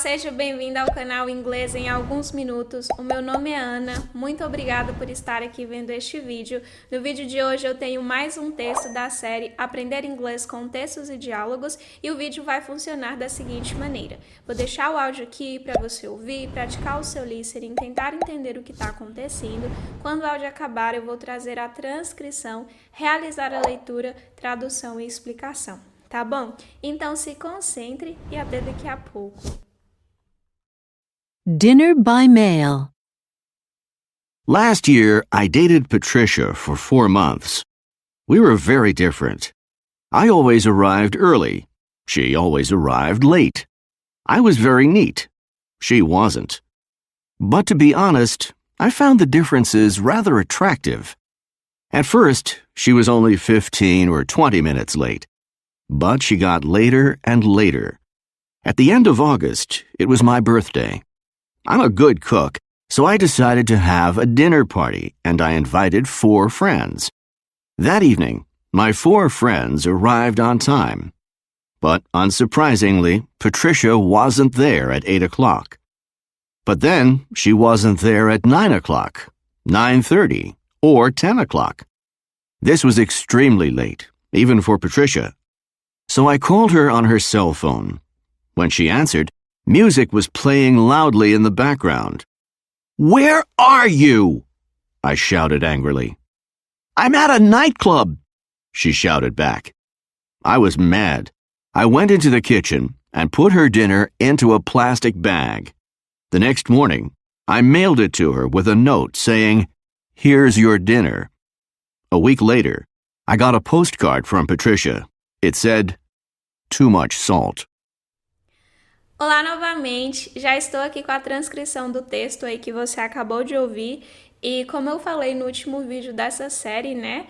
seja bem-vindo ao canal Inglês em Alguns Minutos. O meu nome é Ana, muito obrigada por estar aqui vendo este vídeo. No vídeo de hoje eu tenho mais um texto da série Aprender Inglês com Textos e Diálogos e o vídeo vai funcionar da seguinte maneira. Vou deixar o áudio aqui para você ouvir, praticar o seu listening, tentar entender o que está acontecendo. Quando o áudio acabar eu vou trazer a transcrição, realizar a leitura, tradução e explicação. Tá bom? Então se concentre e até daqui a pouco. Dinner by mail. Last year, I dated Patricia for 4 months. We were very different. I always arrived early. She always arrived late. I was very neat. She wasn't. But to be honest, I found the differences rather attractive. At first, she was only 15 or 20 minutes late. But she got later and later. At the end of August, it was my birthday. I'm a good cook, so I decided to have a dinner party, and I invited 4 friends. That evening, my 4 friends arrived on time. But unsurprisingly, Patricia wasn't there at 8 o'clock. But then, she wasn't there at 9 o'clock, 9:30, or 10 o'clock. This was extremely late, even for Patricia. So I called her on her cell phone. When she answered, music was playing loudly in the background. "Where are you?" I shouted angrily. "I'm at a nightclub," she shouted back. I was mad. I went into the kitchen and put her dinner into a plastic bag. The next morning, I mailed it to her with a note saying, "Here's your dinner." A week later, I got a postcard from Patricia. It said, "Too much salt." Olá novamente, já estou aqui com a transcrição do texto aí que você acabou de ouvir e como eu falei no último vídeo dessa série, né,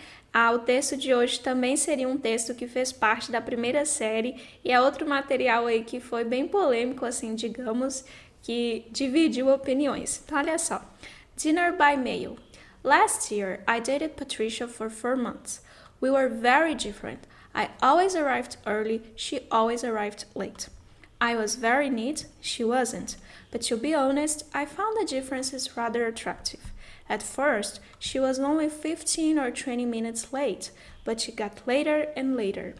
o texto de hoje também seria um texto que fez parte da primeira série e é outro material aí que foi bem polêmico, assim, digamos, que dividiu opiniões. Então, olha só, Dinner by mail. Last year, I dated Patricia for 4 months. We were very different. I always arrived early, she always arrived late. I was very neat, she wasn't, but to be honest, I found the differences rather attractive. At first, she was only 15 or 20 minutes late, but she got later and later.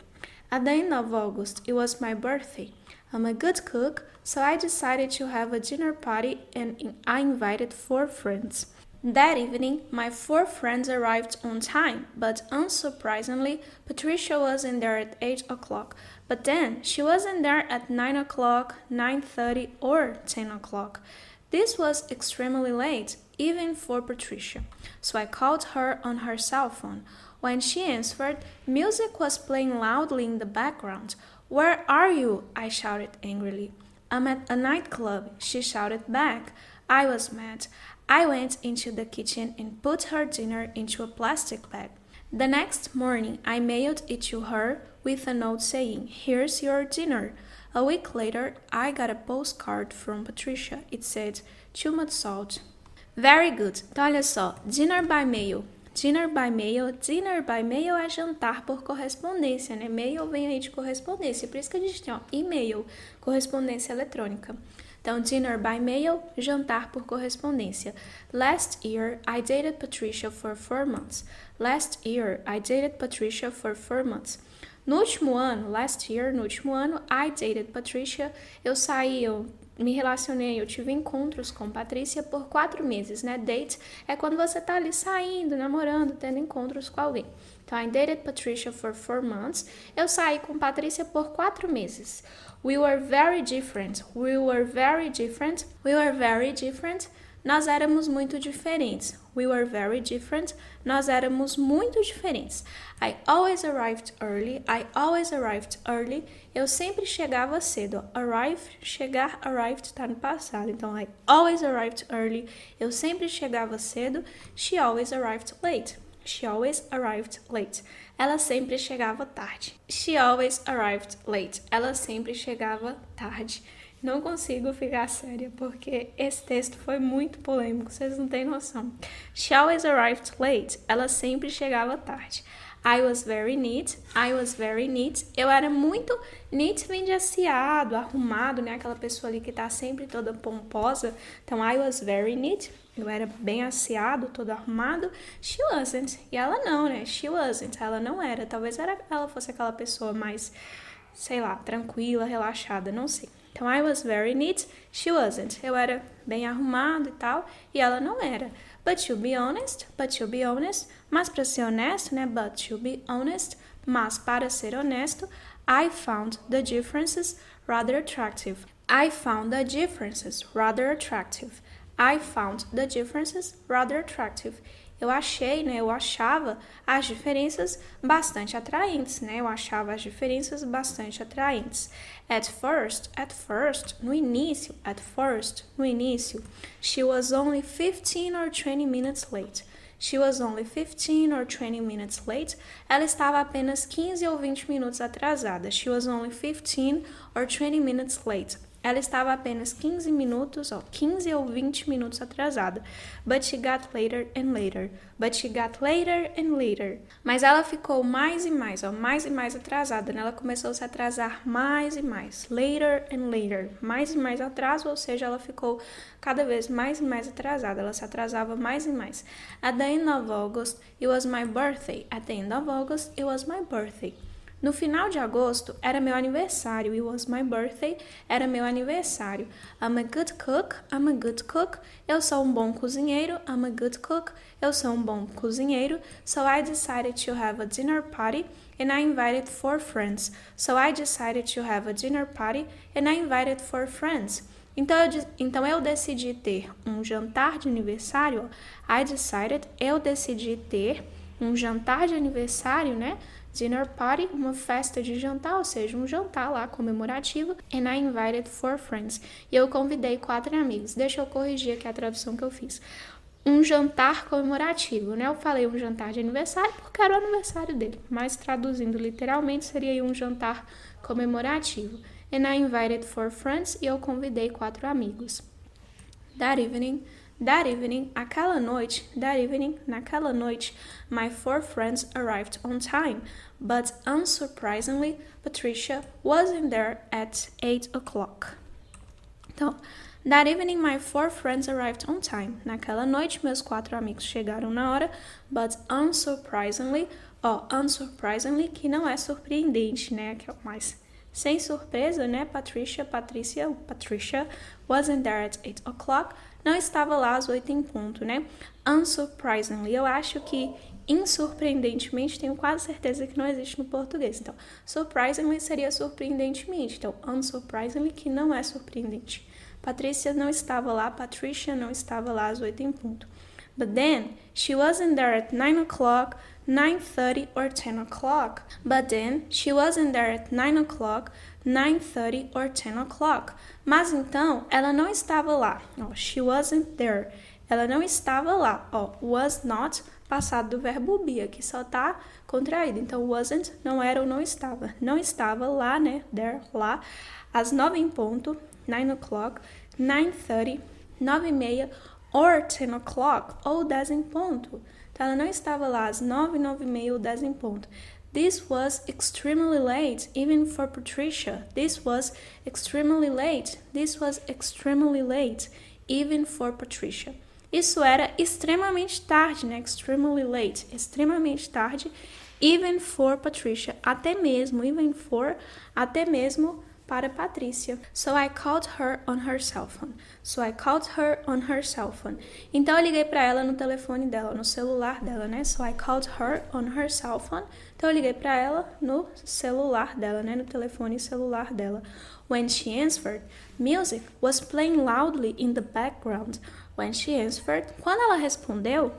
At the end of August, it was my birthday. I'm a good cook, so I decided to have a dinner party and I invited 4 friends. That evening, my 4 friends arrived on time, but unsurprisingly, Patricia wasn't there at 8 o'clock. But then, she wasn't there at 9 o'clock, 9:30, or 10 o'clock. This was extremely late, even for Patricia. So I called her on her cell phone. When she answered, music was playing loudly in the background. "Where are you?" I shouted angrily. "I'm at a nightclub," she shouted back. I was mad. I went into the kitchen and put her dinner into a plastic bag. The next morning, I mailed it to her with a note saying, "Here's your dinner." A week later, I got a postcard from Patricia. It said, "Too much salt." Very good. Então, olha só, dinner by mail. Dinner by mail. Dinner by mail é jantar por correspondência, né? Mail vem aí de correspondência. Por isso que a gente tem, ó, e-mail, correspondência eletrônica. Então, dinner by mail, jantar por correspondência. Last year, I dated Patricia for 4 months. Last year, I dated Patricia for 4 months. No último ano, last year, no último ano, I dated Patricia. Eu me relacionei, eu tive encontros com Patrícia por 4 meses, né? Date é quando você tá ali saindo, namorando, tendo encontros com alguém. Então, I dated Patricia for 4 months. Eu saí com Patrícia por 4 meses. We were very different. We were very different. We were very different. Nós éramos muito diferentes. We were very different. Nós éramos muito diferentes. I always arrived early. I always arrived early. Eu sempre chegava cedo. Arrive, chegar, arrived tá no passado. Então, I always arrived early. Eu sempre chegava cedo. She always arrived late. She always arrived late. Ela sempre chegava tarde. She always arrived late. Ela sempre chegava tarde. Não consigo ficar séria porque esse texto foi muito polêmico, vocês não têm noção. She always arrived late. Ela sempre chegava tarde. I was very neat. I was very neat. Eu era muito neat, vem de asseado, arrumado, né? Aquela pessoa ali que tá sempre toda pomposa. Então, I was very neat. Eu era bem asseado, todo arrumado. She wasn't. E ela não, né? She wasn't. Ela não era. Talvez ela fosse aquela pessoa mais, sei lá, tranquila, relaxada, não sei. Então, I was very neat. She wasn't. Eu era bem arrumado e tal. E ela não era. But to be honest. Mas para ser honesto, né? But to be honest. Mas para ser honesto, I found the differences rather attractive. I found the differences rather attractive. I found the differences rather attractive. Eu achei, né? Eu achava as diferenças bastante atraentes, né? Eu achava as diferenças bastante atraentes. At first, no início, she was only 15 or 20 minutes late. She was only 15 or 20 minutes late. Ela estava apenas 15 ou 20 minutos atrasada. She was only 15 or 20 minutes late. Ela estava apenas 15 ou 20 minutos atrasada. But she got later and later. Mas ela ficou mais e mais atrasada, né? Ela começou a se atrasar mais e mais. Later and later. Mais e mais atraso, ou seja, ela ficou cada vez mais e mais atrasada. Ela se atrasava mais e mais. At the end of August, it was my birthday. No final de agosto, era meu aniversário. It was my birthday. Era meu aniversário. I'm a good cook. Eu sou um bom cozinheiro. I'm a good cook. Eu sou um bom cozinheiro. So I decided to have a dinner party and I invited 4 friends. Então eu decidi ter um jantar de aniversário. Eu decidi ter um jantar de aniversário, né? Dinner party, uma festa de jantar, ou seja, um jantar lá comemorativo. And I invited 4 friends. E eu convidei 4 amigos. Deixa eu corrigir aqui a tradução que eu fiz. Um jantar comemorativo, né? Eu falei um jantar de aniversário porque era o aniversário dele. Mas traduzindo literalmente, seria um jantar comemorativo. And I invited 4 friends. E eu convidei 4 amigos. That evening, naquela noite, my 4 friends arrived on time, but unsurprisingly, Patricia wasn't there at 8 o'clock. Então, that evening, my 4 friends arrived on time. Naquela noite, meus 4 amigos chegaram na hora, but unsurprisingly, que não é surpreendente, né? Que é o mais sem surpresa, né? Patricia wasn't there at 8 o'clock. Não estava lá às 8 em ponto, né? Unsurprisingly, eu acho que insurpreendentemente, tenho quase certeza que não existe no português. Então, surprisingly seria surpreendentemente. Então, unsurprisingly, que não é surpreendente. Patricia não estava lá às 8 em ponto. But then, she wasn't there at 9 o'clock, 9:30 or 10 o'clock. Mas então, ela não estava lá. She wasn't there. Ela não estava lá. Was not, passado do verbo be, aqui só tá contraído. Então, wasn't não era ou não estava. Não estava lá, né? There, lá. Às 9 em ponto, 9 o'clock, 9:30, 9:30, or 10 o'clock, ou 10 em ponto. Então, ela não estava lá às 9, 9:30 ou 10 em ponto. This was extremely late, even for Patricia. Isso era extremamente tarde, né? Extremely late, extremamente tarde. Even for Patricia, até mesmo, até mesmo para Patrícia. So I called her on her cell phone. Então eu liguei para ela no telefone dela, no celular dela, né? So I called her on her cell phone. Então eu liguei para ela no celular dela, né? No telefone celular dela. When she answered, music was playing loudly in the background. Quando ela respondeu,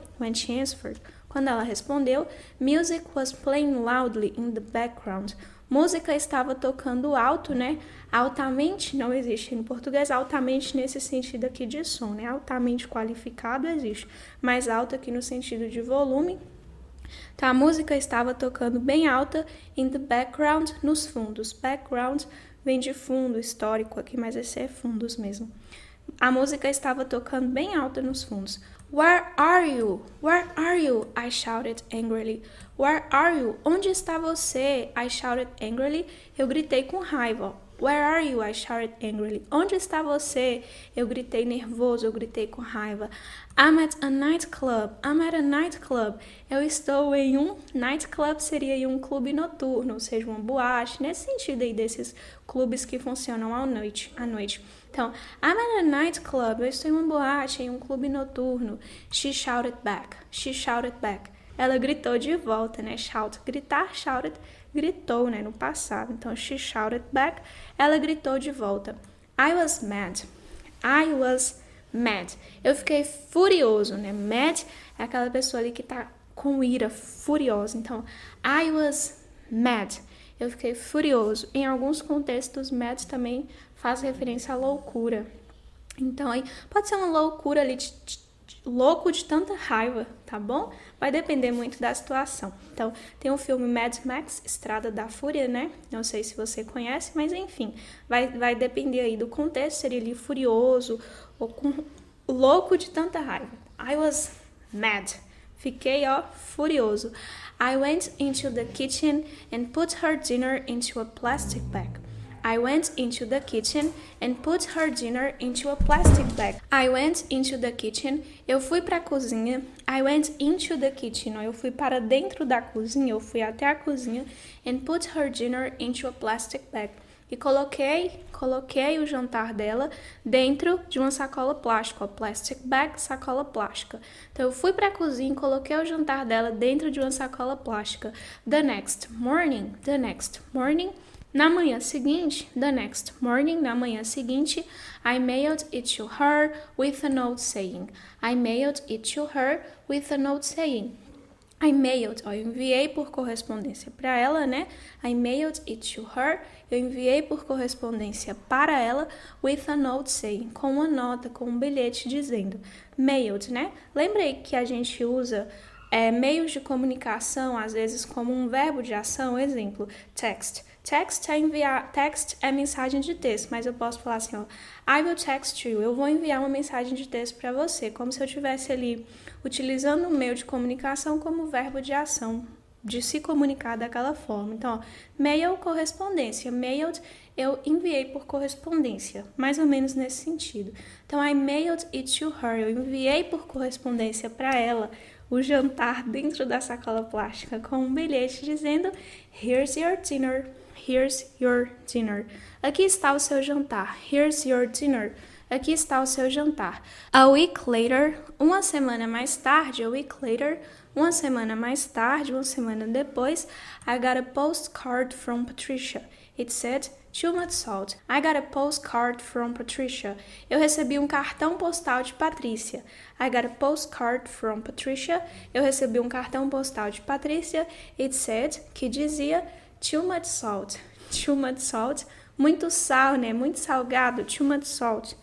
music was playing loudly in the background. Música estava tocando alto, né? Altamente, não existe em português, altamente nesse sentido aqui de som, né? Altamente qualificado existe, mas alto aqui no sentido de volume. Então, a música estava tocando bem alta in the background, nos fundos. Background vem de fundo, histórico aqui, mas esse é fundos mesmo. A música estava tocando bem alta nos fundos. Where are you? Where are you? I shouted angrily. Where are you? Onde está você? I shouted angrily. Eu gritei com raiva. Where are you? I shouted angrily. Onde está você? Eu gritei nervoso, eu gritei com raiva. I'm at a nightclub. I'm at a nightclub. Eu estou em um nightclub, seria em um clube noturno, ou seja, uma boate, nesse sentido aí desses clubes que funcionam à noite. Então, I'm at a nightclub. Eu estou em uma boate, em um clube noturno. She shouted back. She shouted back. Ela gritou de volta, né? Shout, gritar, shouted, gritou, né? No passado. Então, she shouted back. Ela gritou de volta. I was mad. I was mad. Eu fiquei furioso, né? Mad é aquela pessoa ali que tá com ira, furiosa. Então, I was mad. Eu fiquei furioso. Em alguns contextos, mad também faz referência à loucura. Então, aí pode ser uma loucura ali, louco de tanta raiva, tá bom? Vai depender muito da situação. Então, tem o filme Mad Max, Estrada da Fúria, né? Não sei se você conhece, mas enfim, vai depender aí do contexto, seria ali furioso ou louco de tanta raiva. I was mad. Fiquei, furioso. I went into the kitchen and put her dinner into a plastic bag. I went into the kitchen and put her dinner into a plastic bag. I went into the kitchen. Eu fui para a cozinha. I went into the kitchen. Eu fui para dentro da cozinha. Eu fui até a cozinha. And put her dinner into a plastic bag. E coloquei o jantar dela dentro de uma sacola plástica. Plastic bag, sacola plástica. Então, eu fui para a cozinha e coloquei o jantar dela dentro de uma sacola plástica. The next morning. Na manhã seguinte, the next morning, na manhã seguinte, I mailed it to her with a note saying. I mailed it to her with a note saying. I mailed, eu enviei por correspondência para ela, né? I mailed it to her, eu enviei por correspondência para ela with a note saying, com uma nota, com um bilhete dizendo. Mailed, né? Lembrei que a gente usa meios de comunicação, às vezes como um verbo de ação, exemplo, text. Text é enviar, text é mensagem de texto, mas eu posso falar assim, I will text you, eu vou enviar uma mensagem de texto para você, como se eu estivesse ali utilizando o meio de comunicação como verbo de ação, de se comunicar daquela forma. Então, mail, correspondência. Mailed, eu enviei por correspondência, mais ou menos nesse sentido. Então, I mailed it to her, eu enviei por correspondência para ela o jantar dentro da sacola plástica com um bilhete dizendo Here's your dinner. Here's your dinner. Aqui está o seu jantar. Here's your dinner. Aqui está o seu jantar. A week later, uma semana mais tarde, uma semana depois, I got a postcard from Patricia. It said, too much salt. I got a postcard from Patricia. Eu recebi um cartão postal de Patrícia. I got a postcard from Patricia. Eu recebi um cartão postal de Patrícia. It said, que dizia, too much salt. Too much salt. Muito sal, né? Muito salgado. Too much salt.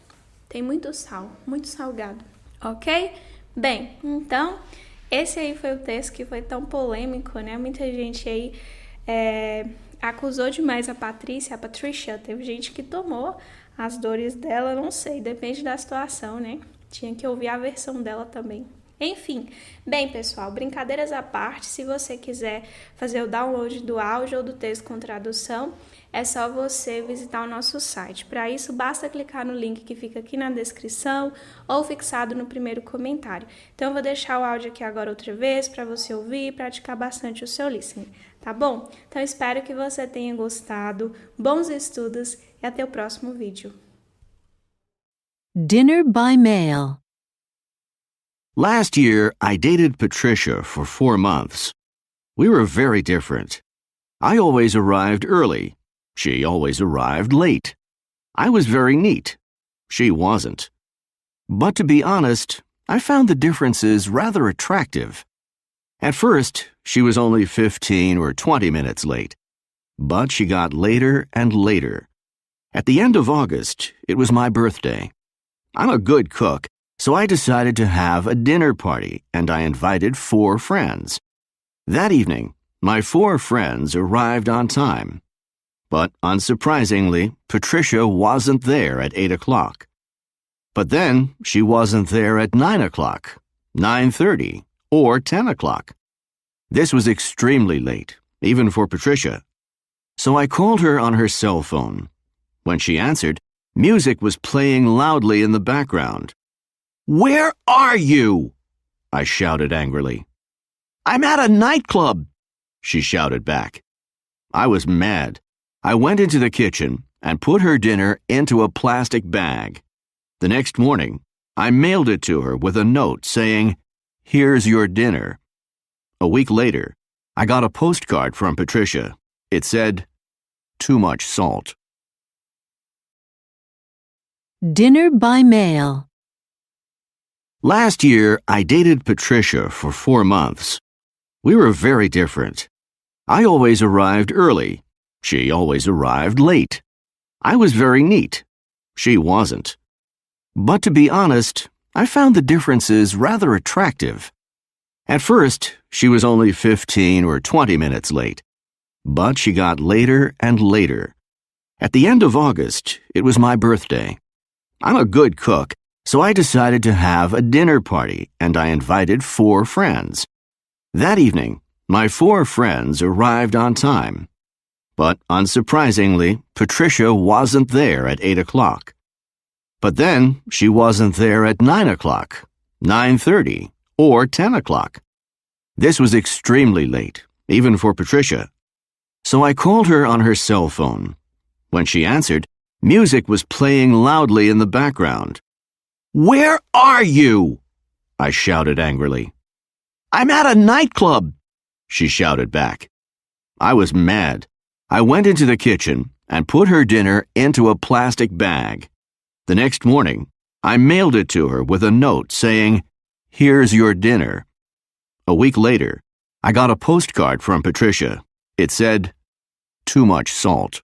Tem muito sal. Muito salgado. Ok? Bem, então, esse aí foi o texto que foi tão polêmico, né? Muita gente aí acusou demais a Patrícia, teve gente que tomou as dores dela, não sei, depende da situação, né? Tinha que ouvir a versão dela também. Enfim, bem, pessoal, brincadeiras à parte, se você quiser fazer o download do áudio ou do texto com tradução, é só você visitar o nosso site. Para isso, basta clicar no link que fica aqui na descrição ou fixado no primeiro comentário. Então, eu vou deixar o áudio aqui agora outra vez para você ouvir e praticar bastante o seu listening, tá bom? Então, espero que você tenha gostado. Bons estudos e até o próximo vídeo. Dinner by mail. Last year, I dated Patricia for 4 months. We were very different. I always arrived early. She always arrived late. I was very neat. She wasn't. But to be honest, I found the differences rather attractive. At first, she was only 15 or 20 minutes late. But she got later and later. At the end of August, it was my birthday. I'm a good cook, so I decided to have a dinner party, and I invited 4 friends. That evening, my 4 friends arrived on time. But unsurprisingly, Patricia wasn't there at 8 o'clock. But then she wasn't there at 9 o'clock, 9:30, or 10 o'clock. This was extremely late, even for Patricia. So I called her on her cell phone. When she answered, music was playing loudly in the background. "Where are you?" I shouted angrily. "I'm at a nightclub," she shouted back. I was mad. I went into the kitchen and put her dinner into a plastic bag. The next morning, I mailed it to her with a note saying, "Here's your dinner." A week later, I got a postcard from Patricia. It said, "Too much salt." Dinner by mail. Last year, I dated Patricia for 4 months. We were very different. I always arrived early. She always arrived late. I was very neat. She wasn't. But to be honest, I found the differences rather attractive. At first, she was only 15 or 20 minutes late. But she got later and later. At the end of August, it was my birthday. I'm a good cook, so I decided to have a dinner party, and I invited 4 friends. That evening, my 4 friends arrived on time. But unsurprisingly, Patricia wasn't there at 8 o'clock. But then she wasn't there at 9 o'clock, 9:30, or 10 o'clock. This was extremely late, even for Patricia. So I called her on her cell phone. When she answered, music was playing loudly in the background. "Where are you?" I shouted angrily. "I'm at a nightclub," she shouted back. I was mad. I went into the kitchen and put her dinner into a plastic bag. The next morning, I mailed it to her with a note saying, "Here's your dinner." A week later, I got a postcard from Patricia. It said, "Too much salt."